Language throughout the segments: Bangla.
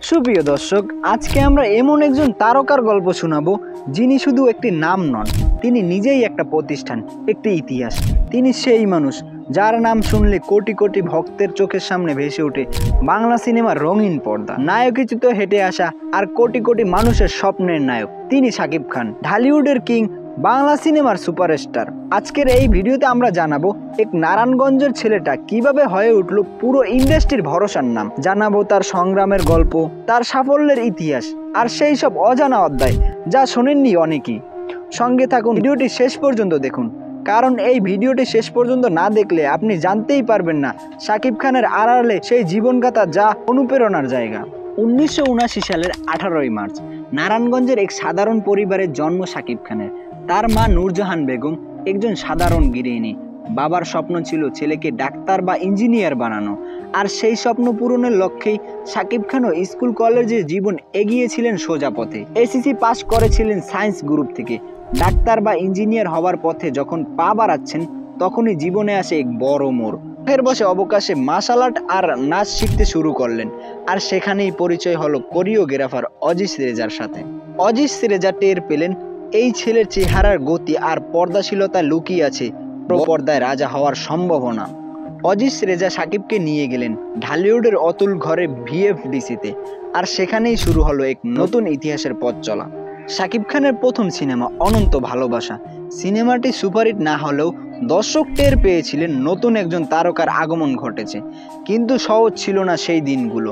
সুপ্রিয় দর্শক, আজকে আমরা এমন একজন তারকার গল্প শোনাবো যিনি শুধু একটি নাম নন, তিনি নিজেই একটা প্রতিষ্ঠান, একটি ইতিহাস। তিনি সেই মানুষ যার নাম শুনলে কোটি কোটি ভক্তের চোখের সামনে ভেসে ওঠে বাংলা সিনেমার রঙিন পর্দা, নায়কোচিত হেঁটে আসা আর কোটি কোটি মানুষের স্বপ্নের নায়ক। তিনি শাকিব খান, ঢালিউডের কিং, বাংলা সিনেমার সুপারস্টার। আজকের এই ভিডিওতে আমরা জানাবো এক নারায়ণগঞ্জের ছেলেটা কিভাবে হয়ে উঠল পুরো ইন্ডাস্ট্রির ভরসার নাম। জানাবো তার সংগ্রামের গল্প, তার সাফল্যের ইতিহাস আর সেই সব অজানা অধ্যায় যা শোনেননি অনেকেই। সঙ্গে থাকুন, ভিডিওটি শেষ পর্যন্ত দেখুন, কারণ এই ভিডিওটি শেষ পর্যন্ত না দেখলে আপনি জানতেই পারবেন না শাকিব খানের আড়ালে সেই জীবনগাথা যা অনুপ্রেরণার জায়গা। 1979 সালের 18 মার্চ নারায়ণগঞ্জের এক সাধারণ পরিবারের জন্ম শাকিব খানের। তার মা নূরজাহান বেগম একজন সাধারণ গৃহিণী। বাবার স্বপ্ন ছিল ছেলেকে ডাক্তার বা ইঞ্জিনিয়ার বানানো, আর সেই স্বপ্ন পূরণের লক্ষ্যেই শাকিব খানও স্কুল কলেজে জীবন এগিয়েছিলেন সোজা পথে। এসএসসি পাস করেছিলেন সায়েন্স গ্রুপ থেকে। ডাক্তার বা ইঞ্জিনিয়ার হওয়ার পথে যখন পা বাড়াচ্ছেন তখনই জীবনে আসে এক বড় মোড়। ফের বসে অবকাশে মার্শাল আর্ট আর নাচ শিখতে শুরু করলেন, আর সেখানেই পরিচয় হলো কোরিওগ্রাফার অজিস রেজার সাথে। অজিস রেজা টের পেলেন এই ছেলের চেহারার গতি আর পর্দাশীলতা লুকিয়ে আছে পর্দায় রাজা হওয়ার সম্ভাবনা। অজিস রেজা শাকিবকে নিয়ে গেলেন ঢালিউডের অতুল ঘরে ভিএফডিসিতে, আর সেখানেই শুরু হলো এক নতুন ইতিহাসের পথ চলা। শাকিব খানের প্রথম সিনেমা অনন্ত ভালোবাসা। সিনেমাটি সুপারহিট না হলেও দর্শক টের পেয়েছিলেন নতুন একজন তারকার আগমন ঘটেছে। কিন্তু সহজ ছিল না সেই দিনগুলো।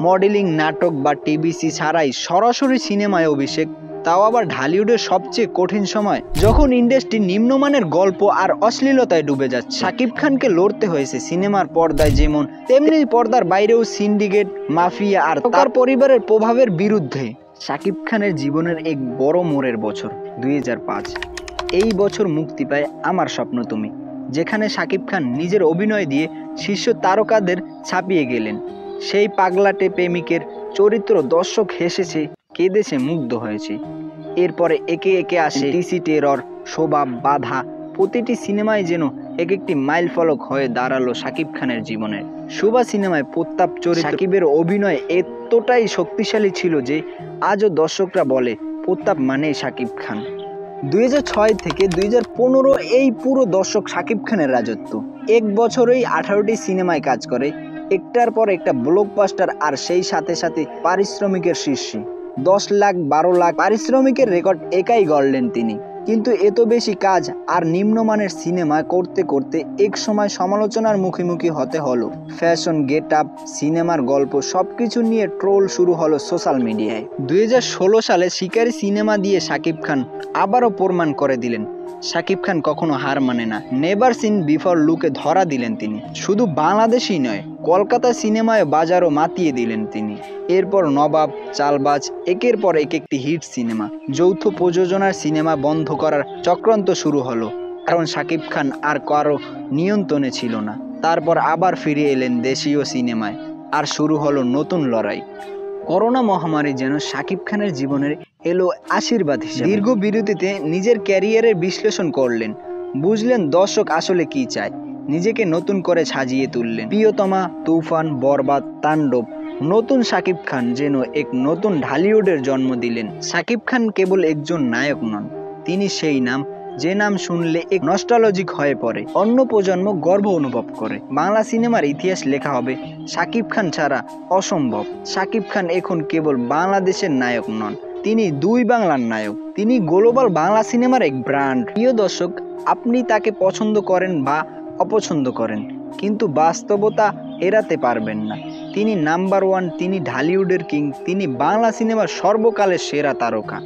মডেলিং, নাটক বা টিভিসি ছাড়াই সরাসরি সিনেমায় অভিষেক, তাও আবার ঢালিউডের সবচেয়ে কঠিন সময়, যখন ইন্ডাস্ট্রি নিম্নমানের গল্প আর অশ্লীলতায় ডুবে যাচ্ছে। শাকিব খানকে লড়তে হয়েছে সিনেমার পর্দায় যেমন, তেমনি পর্দার বাইরেও সিন্ডিকেট, মাফিয়া আর তার পরিবারের প্রভাবের বিরুদ্ধে। শাকিব খানের জীবনের এক বড় মোড়ের বছর 2005। এই বছর মুক্তি পায় আমার স্বপ্ন তুমি, যেখানে শাকিব খান নিজের অভিনয় দিয়ে শীর্ষ তারকাদের ছাপিয়ে গেলেন। সেই পাগলাটে প্রেমিকের চরিত্র দর্শক হেসেছে, কেঁদেছে, মুগ্ধ হয়েছে। এরপরে একে একে আসে ডিসি টেরর, শোভা, বাধা। প্রতিটি সিনেমায় যেন এক একটি মাইল ফলক হয়ে দাঁড়ালো শাকিব খানের জীবনের। শোভা সিনেমায় প্রতাপ চরিত্রে শাকিবের অভিনয় এতটাই শক্তিশালী ছিল যে আজও দর্শকরা বলে প্রতাপ মানেই শাকিব খান। 2006 থেকে 2015 এই পুরো দর্শক শাকিব খানের রাজত্ব। এক বছরেই 18টি সিনেমায় কাজ করে, একটার পর একটা ব্লকবাস্টার, আর সেই সাথে সাথে পারিশ্রমিকের শীর্ষে 10 লাখ 12 লাখ পারিশ্রমিকের রেকর্ড একাই গড়লেন তিনি। কিন্তু এত বেশি কাজ আর নিম্নমানের সিনেমা করতে করতে এক সময় সমালোচনার মুখোমুখি হতে হলো। ফ্যাশন, গেট আপ, সিনেমার গল্প সবকিছু নিয়ে ট্রোল শুরু হলো সোশ্যাল মিডিয়ায়। 2016 সালে শিকারি সিনেমা দিয়ে শাকিব খান আবারও প্রমাণ করে দিলেন শাকিব খান কখনো হার মানে না। নেভার সিন বিফোর লুকে ধরা দিলেন তিনি। শুধু বাংলাদেশই নয়, কলকাতা সিনেমায় বাজারও মাতিয়ে দিলেন তিনি। এরপর নবাব, চালবাজ, একের পর এক একটি হিট সিনেমা। যৌথ প্রযোজনার সিনেমা বন্ধ করার চক্রান্ত শুরু হলো, কারণ শাকিব খান আর কারো নিয়ন্ত্রণে ছিল না। তারপর আবার ফিরে এলেন দেশীয় সিনেমায়, আর শুরু হলো নতুন লড়াই। করোনা মহামারী যেন শাকিব খানের জীবনের এলো আশীর্বাদ হিসেবে। দীর্ঘ বিরতিতে নিজের ক্যারিয়ারের বিশ্লেষণ করলেন, বুঝলেন দর্শক আসলে কি চায়, নিজেকে নতুন করে সাজিয়ে তুললেন। প্রিয়তমা, তুফান, বরবাদ, তাণ্ডব। নতুন শাকিব খান যেন এক নতুন ঢালিউডের জন্ম দিলেন। শাকিব খান কেবল একজন নায়ক নন, তিনি সেই নাম যে নাম শুনলে এক নস্টালজিক হয়ে পড়ে, অন্য প্রজন্ম গর্ব অনুভব করে। বাংলা সিনেমার ইতিহাস লেখা হবে শাকিব খান ছাড়া অসম্ভব। শাকিব খান এখন কেবল বাংলাদেশের নায়ক নন, তিনি দুই বাংলার নায়ক। তিনি গ্লোবাল বাংলা সিনেমার এক ব্র্যান্ড। প্রিয় দর্শক, আপনি তাকে পছন্দ করেন বা অপছন্দ করেন, কিন্তু বাস্তবতা এড়াতে পারবেন না। তিনি নাম্বার ওয়ান, তিনি ঢালিউডের কিং, তিনি বাংলা সিনেমার সর্বকালের সেরা তারকা।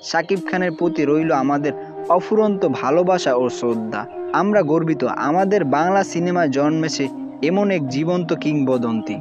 শাকিব খানের প্রতি রইল আমাদের অফুরন্ত ভালোবাসা ও শ্রদ্ধা। আমরা গর্বিত আমাদের বাংলা সিনেমায় জন্মেছে এমন এক জীবন্ত কিংবদন্তি।